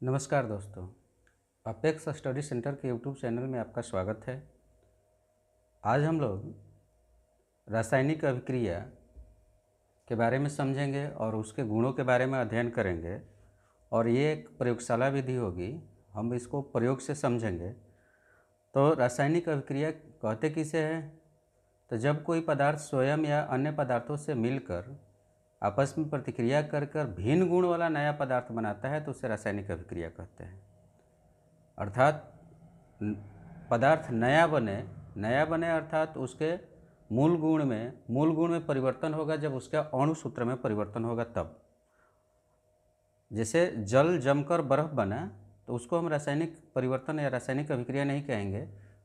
नमस्कार दोस्तों, apex study centre के यूट्यूब चैनल में आपका स्वागत है। आज हम लोग रासायनिक अभिक्रिया के बारे में समझेंगे और उसके गुणों के बारे में अध्ययन करेंगे और ये एक प्रयोगशाला विधि होगी। हम इसको प्रयोग से समझेंगे। तो रासायनिक अभिक्रिया कहते किसे हैं? तो जब कोई पदार्थ स्वयं या अन्य पदार्थों से मिलकर आपस में प्रतिक्रिया कर कर भिन्न गुण वाला नया पदार्थ बनाता है तो उसे रासायनिक अभिक्रिया कहते हैं। अर्थात पदार्थ नया बने अर्थात उसके मूल गुण में परिवर्तन होगा जब उसका अणु सूत्र में परिवर्तन होगा तब। जैसे जल जमकर बर्फ़ बना तो उसको हम रासायनिक परिवर्तन या रासायनिक अभिक्रिया नहीं कहेंगे,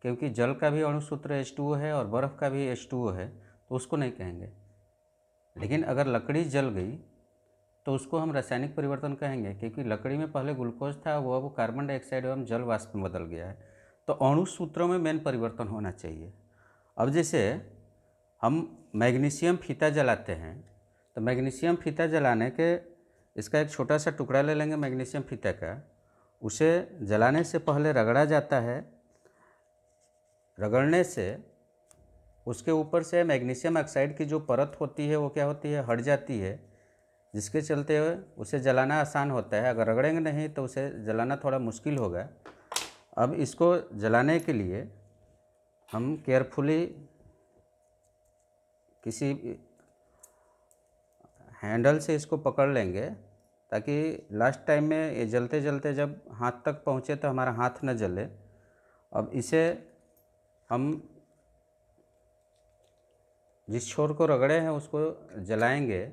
क्योंकि जल का भी अणु सूत्र H2O है और बर्फ़ का भी H2O है, तो उसको नहीं कहेंगे। लेकिन अगर लकड़ी जल गई तो उसको हम रासायनिक परिवर्तन कहेंगे, क्योंकि लकड़ी में पहले ग्लूकोज था, वो अब कार्बन डाइऑक्साइड एवं जल वाष्प में बदल गया है। तो अणु सूत्रों में मेन परिवर्तन होना चाहिए। अब जैसे हम मैग्नीशियम फीता जलाते हैं, तो मैग्नीशियम फीता जलाने के इसका एक छोटा सा टुकड़ा ले लेंगे मैग्नीशियम फीता का, उसे जलाने से पहले रगड़ा जाता है। रगड़ने से उसके ऊपर से मैग्नीशियम ऑक्साइड की जो परत होती है वो क्या होती है, हट जाती है, जिसके चलते उसे जलाना आसान होता है। अगर रगड़ेंगे नहीं तो उसे जलाना थोड़ा मुश्किल होगा। अब इसको जलाने के लिए हम केयरफुली किसी हैंडल से इसको पकड़ लेंगे, ताकि लास्ट टाइम में ये जलते जलते जब हाथ तक पहुँचे तो हमारा हाथ न जले। अब इसे हम जिस छोर को रगड़े हैं उसको जलाएंगे।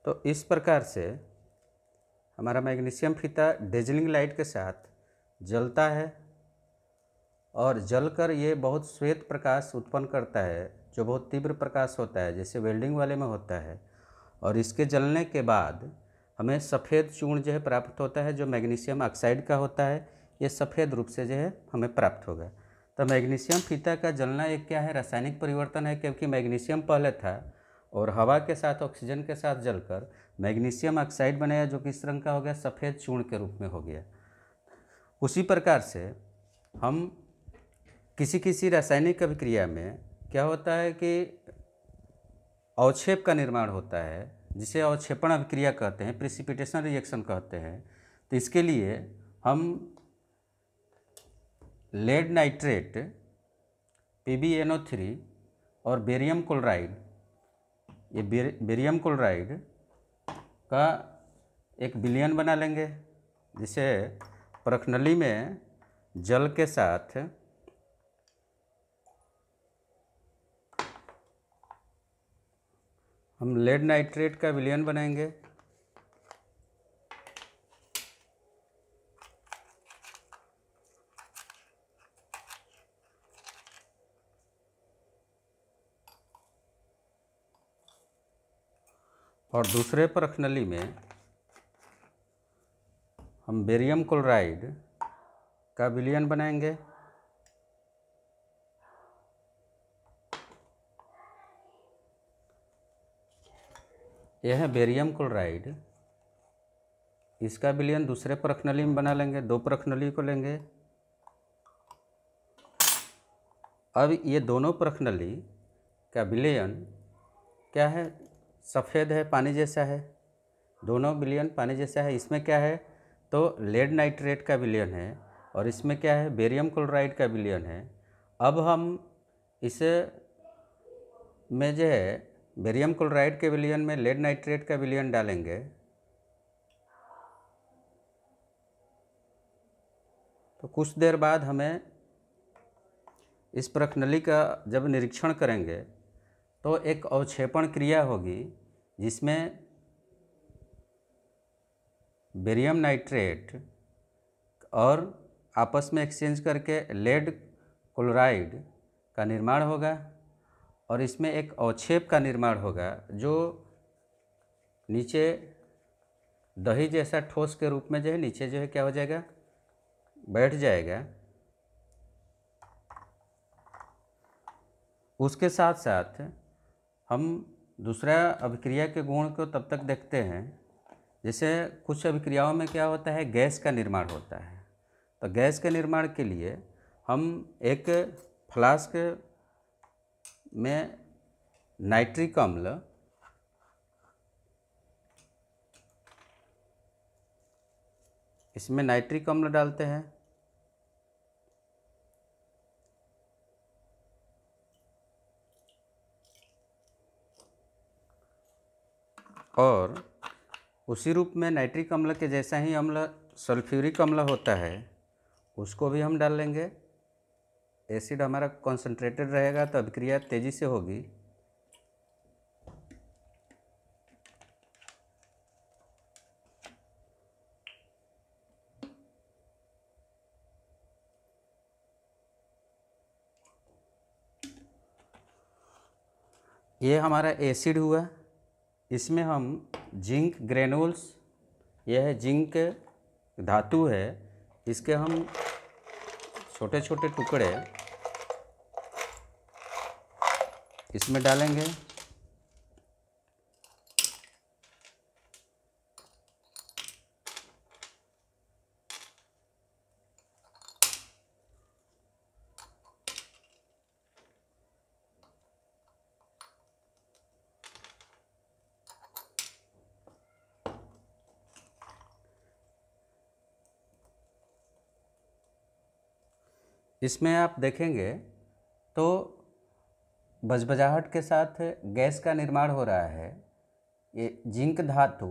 तो इस प्रकार से हमारा मैग्नीशियम फीता डेजलिंग लाइट के साथ जलता है और जलकर ये बहुत श्वेत प्रकाश उत्पन्न करता है, जो बहुत तीव्र प्रकाश होता है, जैसे वेल्डिंग वाले में होता है। और इसके जलने के बाद हमें सफ़ेद चूर्ण जो है प्राप्त होता है, जो मैग्नीशियम ऑक्साइड का होता है। ये सफ़ेद रूप से जो है हमें प्राप्त होगा। तो मैग्नीशियम फीता का जलना एक क्या है, रासायनिक परिवर्तन है, क्योंकि मैग्नीशियम पहले था और हवा के साथ ऑक्सीजन के साथ जलकर मैग्नीशियम ऑक्साइड बनाया, जो किस रंग का हो गया, सफ़ेद चूर्ण के रूप में हो गया। उसी प्रकार से हम किसी किसी रासायनिक अभिक्रिया में क्या होता है कि अवक्षेप का निर्माण होता है, जिसे अवक्षेपण अभिक्रिया कहते हैं, प्रिसिपिटेशन रिएक्शन कहते हैं। तो इसके लिए हम लेड नाइट्रेट PbNO3 और बेरियम क्लोराइड, ये बेरियम क्लोराइड का एक विलयन बना लेंगे, जिसे परखनली में जल के साथ हम लेड नाइट्रेट का विलयन बनाएंगे। और दूसरे परखनली में हम बेरियम क्लोराइड का विलयन बनाएंगे। यह है बेरियम क्लोराइड, इसका विलयन दूसरे परखनली में बना लेंगे। दो परखनली को लेंगे। अब ये दोनों परखनली का विलयन क्या है, सफ़ेद है, पानी जैसा है। दोनों विलयन पानी जैसा है। इसमें क्या है, तो लेड नाइट्रेट का विलयन है और इसमें क्या है, बेरियम क्लोराइड का विलयन है। अब हम इसे में जो है बेरियम क्लोराइड के विलयन में लेड नाइट्रेट का विलयन डालेंगे, तो कुछ देर बाद हमें इस प्रखनली का जब निरीक्षण करेंगे तो एक अवक्षेपण क्रिया होगी, जिसमें बेरियम नाइट्रेट और आपस में एक्सचेंज करके लेड क्लोराइड का निर्माण होगा। और इसमें एक अवक्षेप का निर्माण होगा जो नीचे दही जैसा ठोस के रूप में जो है नीचे जो है क्या हो जाएगा, बैठ जाएगा। उसके साथ साथ हम दूसरा अभिक्रिया के गुण को तब तक देखते हैं, जैसे कुछ अभिक्रियाओं में क्या होता है, गैस का निर्माण होता है। तो गैस के निर्माण के लिए हम एक फ्लास्क में नाइट्रिक अम्ल इसमें नाइट्रिक अम्ल डालते हैं और उसी रूप में नाइट्रिक अम्ल के जैसा ही अम्ल सल्फ्यूरिक अम्ल होता है, उसको भी हम डाल लेंगे। एसिड हमारा कॉन्सेंट्रेटेड रहेगा तो अभिक्रिया तेज़ी से होगी। ये हमारा एसिड हुआ। इसमें हम जिंक ग्रेनुल्स, यह है जिंक धातु है, इसके हम छोटे छोटे टुकड़े इसमें डालेंगे। इसमें आप देखेंगे तो बजबजाहट के साथ गैस का निर्माण हो रहा है। ये जिंक धातु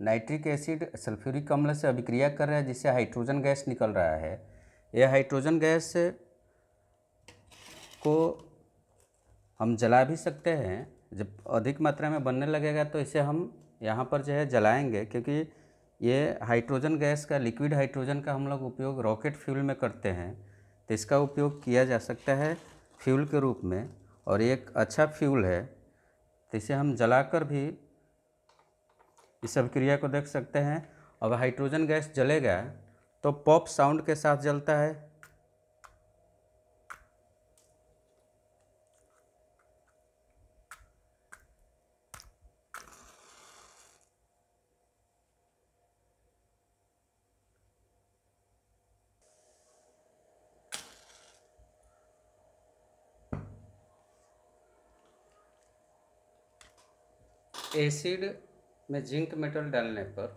नाइट्रिक एसिड सल्फ्यूरिक अम्ल से अभिक्रिया कर रहा है, जिससे हाइड्रोजन गैस निकल रहा है। यह हाइड्रोजन गैस को हम जला भी सकते हैं। जब अधिक मात्रा में बनने लगेगा तो इसे हम यहाँ पर जो है जलाएंगे, क्योंकि ये हाइड्रोजन गैस का, लिक्विड हाइड्रोजन का हम लोग उपयोग रॉकेट फ्यूल में करते हैं, तो इसका उपयोग किया जा सकता है फ्यूल के रूप में, और एक अच्छा फ्यूल है। तो इसे हम जलाकर भी इस अभिक्रिया को देख सकते हैं। अब हाइड्रोजन गैस जलेगा तो पॉप साउंड के साथ जलता है। एसिड में जिंक मेटल डालने पर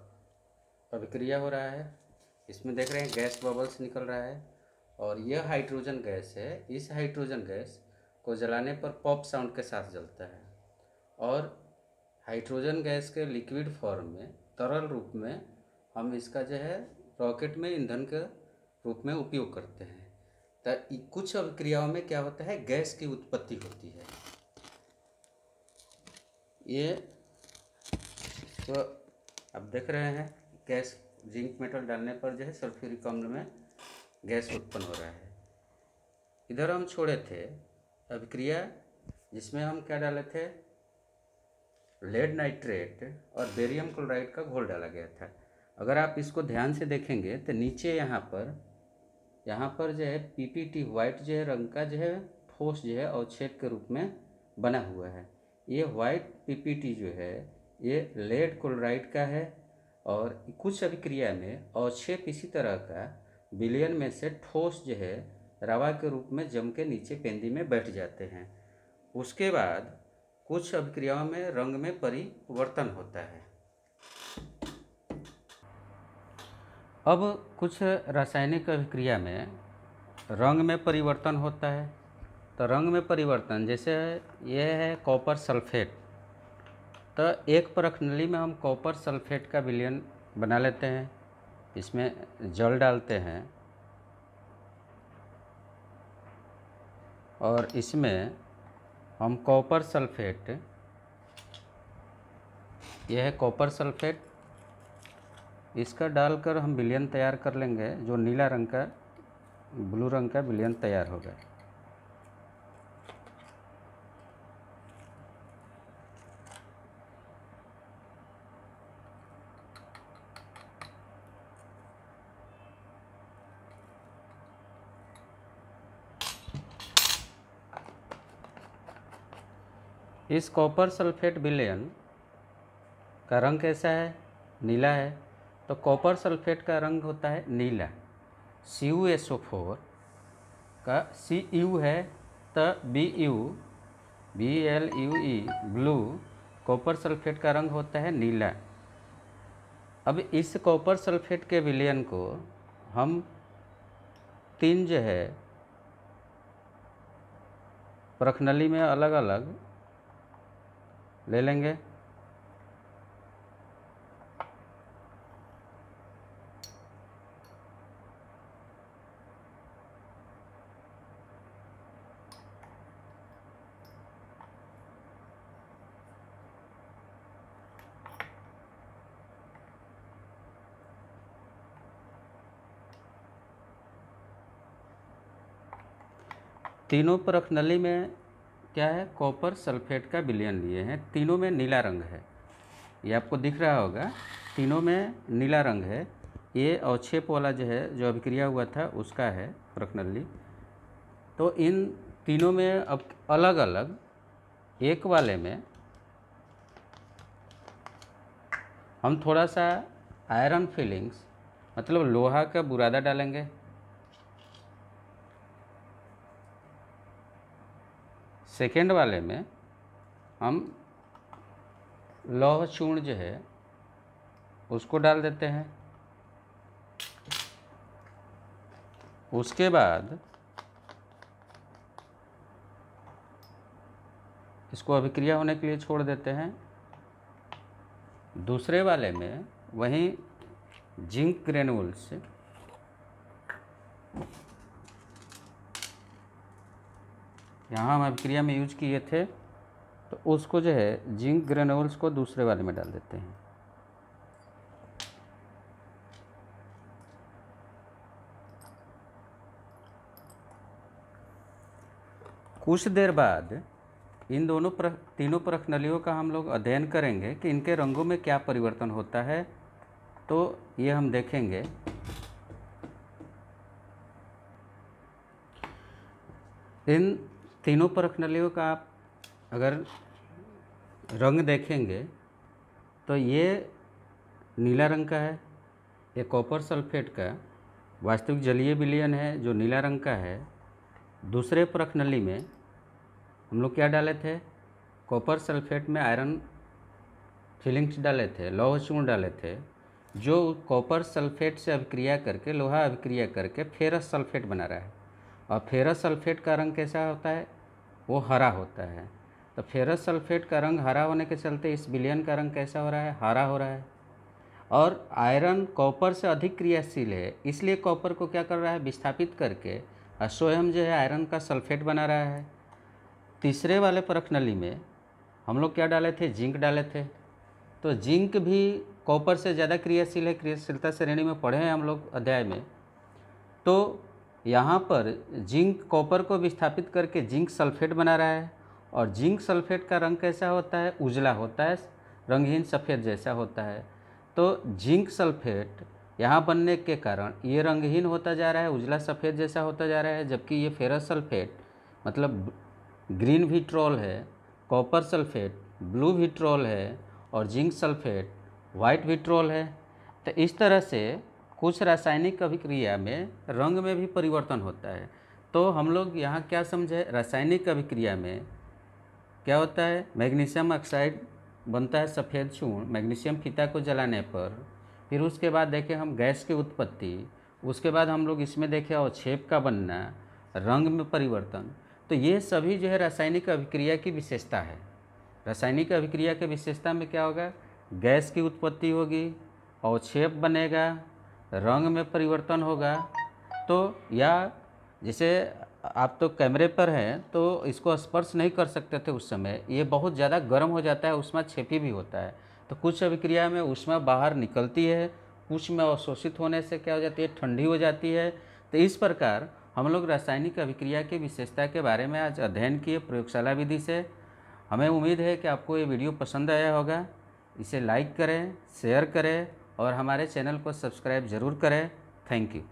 अभिक्रिया हो रहा है। इसमें देख रहे हैं गैस बबल्स निकल रहा है, और यह हाइड्रोजन गैस है। इस हाइड्रोजन गैस को जलाने पर पॉप साउंड के साथ जलता है, और हाइड्रोजन गैस के लिक्विड फॉर्म में, तरल रूप में हम इसका जो है रॉकेट में ईंधन के रूप में उपयोग करते हैं। तो कुछ अभिक्रियाओं में क्या होता है, गैस की उत्पत्ति होती है। ये तो अब देख रहे हैं गैस, जिंक मेटल डालने पर जो है सल्फ्यूरिक अम्ल में गैस उत्पन्न हो रहा है। इधर हम छोड़े थे अभिक्रिया जिसमें हम क्या डाले थे, लेड नाइट्रेट और बेरियम क्लोराइड का घोल डाला गया था। अगर आप इसको ध्यान से देखेंगे तो नीचे यहाँ पर जो है पीपीटी वाइट जो है रंग का जो है ठोस जो है अवक्षेप के रूप में बना हुआ है। ये वाइट पीपीटी जो है ये लेड क्लोराइड का है, और कुछ अभिक्रिया में अवक्षेप इसी तरह का विलयन में से ठोस जो है रवा के रूप में जम के नीचे पेंदी में बैठ जाते हैं। उसके बाद कुछ अभिक्रियाओं में रंग में परिवर्तन होता है। अब कुछ रासायनिक अभिक्रिया में रंग में परिवर्तन होता है। तो रंग में परिवर्तन जैसे यह है कॉपर सल्फेट। तो एक परखनली में हम कॉपर सल्फेट का विलयन बना लेते हैं, इसमें जल डालते हैं और इसमें हम कॉपर सल्फेट, यह है कॉपर सल्फेट, इसका डालकर हम विलयन तैयार कर लेंगे, जो नीला रंग का, ब्लू रंग का विलयन तैयार होगा। इस कॉपर सल्फेट विलयन का रंग कैसा है? नीला है। तो कॉपर सल्फेट का रंग होता है नीला। CuSO4 का Cu है तो Blue ब्लू कॉपर सल्फेट का रंग होता है नीला। अब इस कॉपर सल्फेट के विलयन को हम 3 जो है प्रखनली में अलग अलग ले लेंगे। तीनों प्रखनली में क्या है? कॉपर सल्फेट का विलयन लिए हैं। तीनों में नीला रंग है, ये आपको दिख रहा होगा। तीनों में नीला रंग है। ये अवक्षेप वाला जो है, जो अभिक्रिया हुआ था उसका है प्रखनली। तो इन तीनों में अब अलग अलग एक वाले में हम थोड़ा सा आयरन फिलिंग्स मतलब लोहा का बुरादा डालेंगे। सेकेंड वाले में हम लौह चूर्ण जो है उसको डाल देते हैं। उसके बाद इसको अभिक्रिया होने के लिए छोड़ देते हैं। दूसरे वाले में वहीं जिंक ग्रेनुल्स यहाँ हम अभिक्रिया में यूज किए थे, तो उसको जो है जिंक ग्रेनुल्स को दूसरे वाले में डाल देते हैं। कुछ देर बाद इन तीनों प्रखनलियों का हम लोग अध्ययन करेंगे कि इनके रंगों में क्या परिवर्तन होता है। तो ये हम देखेंगे। इन तीनों प्रखनलियों का आप अगर रंग देखेंगे तो ये नीला रंग का है। ये कॉपर सल्फेट का वास्तविक जलीय विलयन है जो नीला रंग का है। दूसरे प्रखनली में हम लोग क्या डाले थे? कॉपर सल्फेट में आयरन फिलिंग्स डाले थे, लौह चूर्ण डाले थे, जो कॉपर सल्फेट से अभिक्रिया करके लोहा अभिक्रिया करके फेरस सल्फेट बना रहा है। और फेरस सल्फेट का रंग कैसा होता है? वो हरा होता है। तो फेरस सल्फेट का रंग हरा होने के चलते इस विलयन का रंग कैसा हो रहा है? हरा हो रहा है। और आयरन कॉपर से अधिक क्रियाशील है, इसलिए कॉपर को क्या कर रहा है? विस्थापित करके स्वयं जो है आयरन का सल्फेट बना रहा है। तीसरे वाले प्रखनली में हम लोग क्या डाले थे? जिंक डाले थे। तो जिंक भी कॉपर से ज़्यादा क्रियाशील है, क्रियाशीलता श्रेणी में पढ़े हैं हम लोग अध्याय में। तो यहाँ पर जिंक कॉपर को विस्थापित करके जिंक सल्फेट बना रहा है। और जिंक सल्फेट का रंग कैसा होता है? उजला होता है, रंगहीन सफ़ेद जैसा होता है। तो जिंक सल्फेट यहाँ बनने के कारण ये रंगहीन होता जा रहा है, उजला सफ़ेद जैसा होता जा रहा है। जबकि ये फेरस सल्फेट मतलब ग्रीन विट्रोल है, कॉपर सल्फेट ब्लू विट्रोल है और जिंक सल्फेट वाइट विट्रोल है। तो इस तरह से कुछ रासायनिक अभिक्रिया में रंग में भी परिवर्तन होता है। तो हम लोग यहाँ क्या समझे? रासायनिक अभिक्रिया में क्या होता है? मैग्नीशियम ऑक्साइड बनता है सफ़ेद चूर्ण मैग्नीशियम फीता को जलाने पर। फिर उसके बाद देखें हम गैस की उत्पत्ति, उसके बाद हम लोग इसमें देखें अवक्षेप का बनना, रंग में परिवर्तन। तो ये सभी जो है रासायनिक अभिक्रिया की विशेषता है। रासायनिक अभिक्रिया के विशेषता में क्या होगा? गैस की उत्पत्ति होगी, अवक्षेप बनेगा, रंग में परिवर्तन होगा। तो या जैसे आप तो कैमरे पर हैं तो इसको स्पर्श नहीं कर सकते थे उस समय, ये बहुत ज़्यादा गर्म हो जाता है, ऊष्माक्षेपी भी होता है। तो कुछ अभिक्रिया में ऊष्मा बाहर निकलती है, कुछ में अवशोषित होने से क्या हो जाती है? ठंडी हो जाती है। तो इस प्रकार हम लोग रासायनिक अभिक्रिया की विशेषता के बारे में आज अध्ययन किए प्रयोगशाला विधि से। हमें उम्मीद है कि आपको ये वीडियो पसंद आया होगा। इसे लाइक करें, शेयर करें और हमारे चैनल को सब्सक्राइब ज़रूर करें। Thank you.